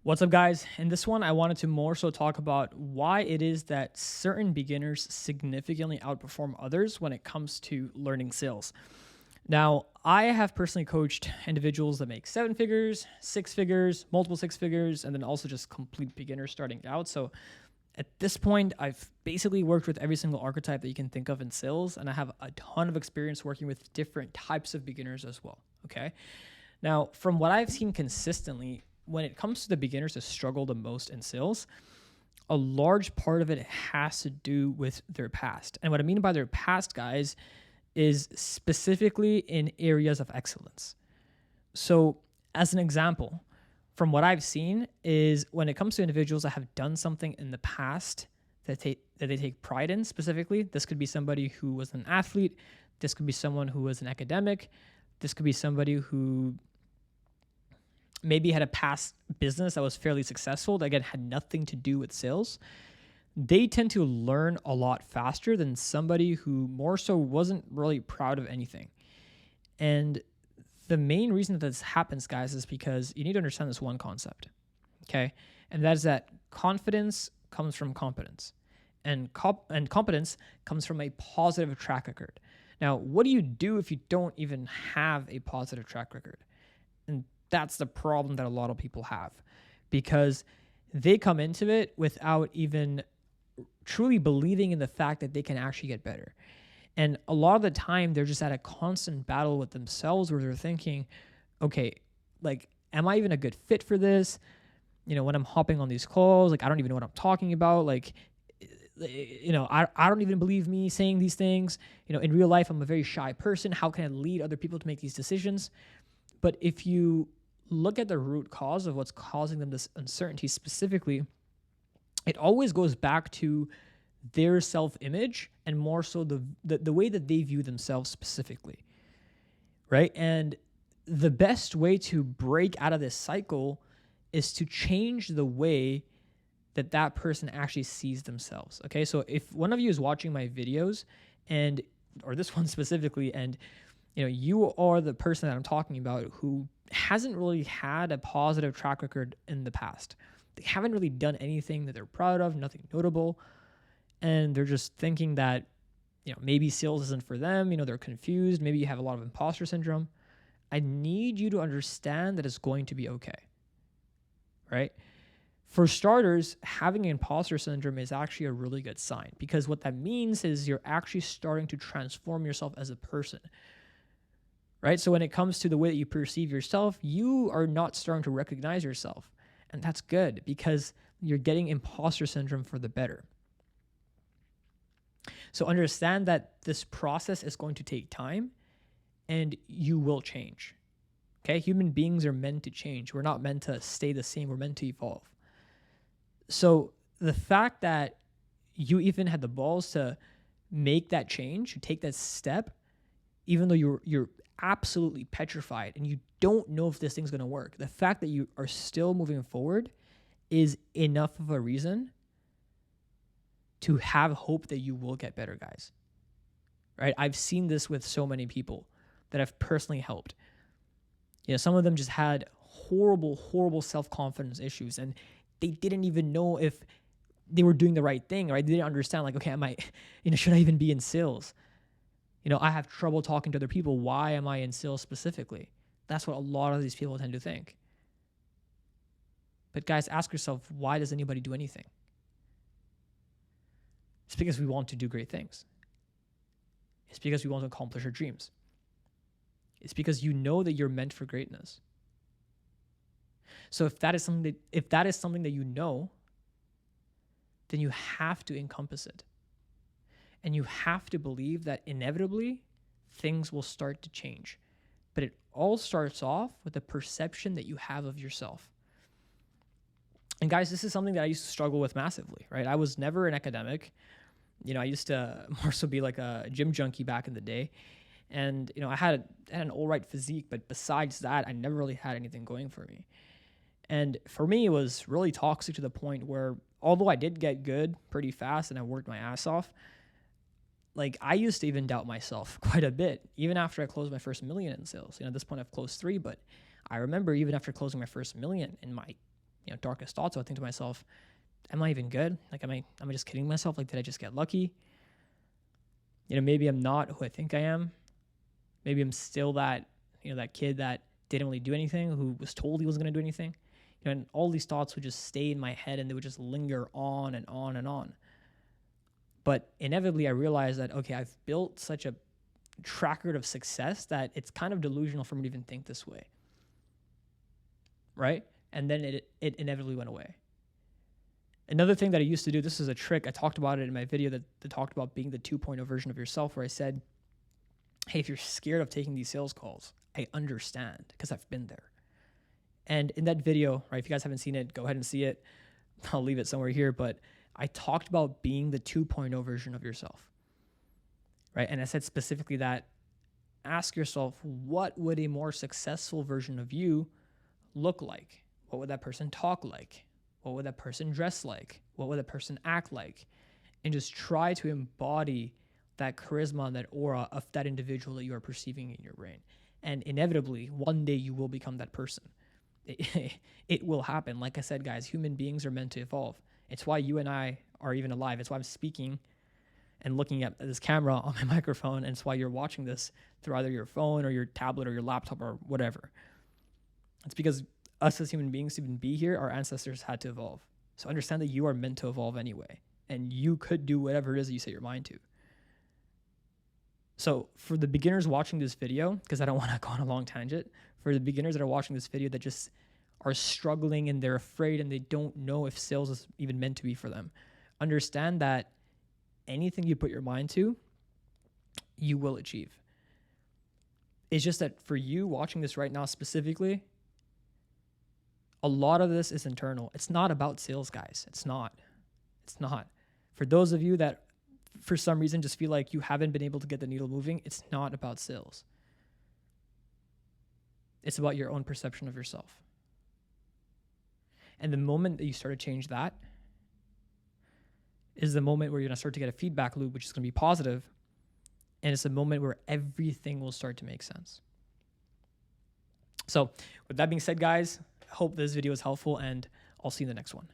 What's up, guys? In this one, I wanted to more so talk about why it is that certain beginners significantly outperform others when it comes to learning sales. Now, I have personally coached individuals that make 7 figures, 6 figures, multiple 6 figures, and then also just complete beginners starting out. So at this point, I've basically worked with every single archetype that you can think of in sales, and I have a ton of experience working with different types of beginners as well. Okay. Now, from what I've seen consistently, when it comes to the beginners that struggle the most in sales, a large part of it has to do with their past. And what I mean by their past, guys, is specifically in areas of excellence. So, as an example, from what I've seen is when it comes to individuals that have done something in the past that they take pride in specifically, this could be somebody who was an athlete, this could be someone who was an academic, this could be somebody who maybe had a past business that was fairly successful that again had nothing to do with sales. They tend to learn a lot faster than somebody who more so wasn't really proud of anything. And the main reason that this happens, guys, is because you need to understand this one concept, okay? And that is that confidence comes from competence, and competence comes from a positive track record. Now, what do you do if you don't even have a positive track record? And that's the problem that a lot of people have, because they come into it without even truly believing in the fact that they can actually get better. And a lot of the time, they're just at a constant battle with themselves where they're thinking, okay, like, am I even a good fit for this? You know, when I'm hopping on these calls, like, I don't even know what I'm talking about. Like, you know, I don't even believe me saying these things. You know, in real life, I'm a very shy person. How can I lead other people to make these decisions? But if you look at the root cause of what's causing them this uncertainty specifically, it always goes back to their self-image and more so the way that they view themselves specifically, right? And the best way to break out of this cycle is to change the way that that person actually sees themselves, okay? So if one of you is watching my videos or this one specifically, and you know, you are the person that I'm talking about who hasn't really had a positive track record in the past. They haven't really done anything that they're proud of, nothing notable. And they're just thinking that, you know, maybe sales isn't for them. You know, they're confused. Maybe you have a lot of imposter syndrome. I need you to understand that it's going to be okay, right? For starters, having imposter syndrome is actually a really good sign, because what that means is you're actually starting to transform yourself as a person. Right? So when it comes to the way that you perceive yourself, you are not starting to recognize yourself. And that's good, because you're getting imposter syndrome for the better. So understand that this process is going to take time and you will change. Okay? Human beings are meant to change. We're not meant to stay the same. We're meant to evolve. So the fact that you even had the balls to make that change, to take that step, even though you're absolutely petrified and you don't know if this thing's going to work, the fact that you are still moving forward is enough of a reason to have hope that you will get better, guys. Right? I've seen this with so many people that I've personally helped. You know, some of them just had horrible self-confidence issues, and they didn't even know if they were doing the right thing, right? They didn't understand, like, okay, should I even be in sales? You know, I have trouble talking to other people. Why am I in sales specifically? That's what a lot of these people tend to think. But guys, ask yourself, why does anybody do anything? It's because we want to do great things. It's because we want to accomplish our dreams. It's because you know that you're meant for greatness. So if that is something that you know, then you have to encompass it. And you have to believe that inevitably things will start to change. But it all starts off with the perception that you have of yourself. And guys, this is something that I used to struggle with massively, right? I was never an academic. You know, I used to more so be like a gym junkie back in the day. And, you know, I had an all right physique, but besides that, I never really had anything going for me. And for me, it was really toxic to the point where, although I did get good pretty fast and I worked my ass off, like, I used to even doubt myself quite a bit, even after I closed my first million in sales. You know, at this point I've closed 3, but I remember even after closing my first million in my darkest thoughts, I'll think to myself, am I even good? Like, am I just kidding myself? Like, did I just get lucky? Maybe I'm not who I think I am. Maybe I'm still that kid that didn't really do anything, who was told he wasn't going to do anything. And all these thoughts would just stay in my head, and they would just linger on and on and on. But inevitably, I realized that, okay, I've built such a track record of success that it's kind of delusional for me to even think this way. Right? And then it inevitably went away. Another thing that I used to do, this is a trick, I talked about it in my video that talked about being the 2.0 version of yourself, where I said, hey, if you're scared of taking these sales calls, I understand, because I've been there. And in that video, right, if you guys haven't seen it, go ahead and see it. I'll leave it somewhere here, but I talked about being the 2.0 version of yourself, right? And I said specifically that ask yourself, what would a more successful version of you look like? What would that person talk like? What would that person dress like? What would that person act like? And just try to embody that charisma and that aura of that individual that you are perceiving in your brain. And inevitably, one day you will become that person. It will happen. Like I said, guys, human beings are meant to evolve. It's why you and I are even alive. It's why I'm speaking and looking at this camera on my microphone. And it's why you're watching this through either your phone or your tablet or your laptop or whatever. It's because us as human beings to even be here, our ancestors had to evolve. So understand that you are meant to evolve anyway. And you could do whatever it is that you set your mind to. So for the beginners watching this video, because I don't want to go on a long tangent, for the beginners that are watching this video that just are struggling and they're afraid and they don't know if sales is even meant to be for them, understand that anything you put your mind to, you will achieve. It's just that for you watching this right now specifically, a lot of this is internal. It's not about sales, guys. It's not. For those of you that for some reason just feel like you haven't been able to get the needle moving, it's not about sales. It's about your own perception of yourself. And the moment that you start to change that is the moment where you're going to start to get a feedback loop, which is going to be positive. And it's a moment where everything will start to make sense. So with that being said, guys, I hope this video is helpful, and I'll see you in the next one.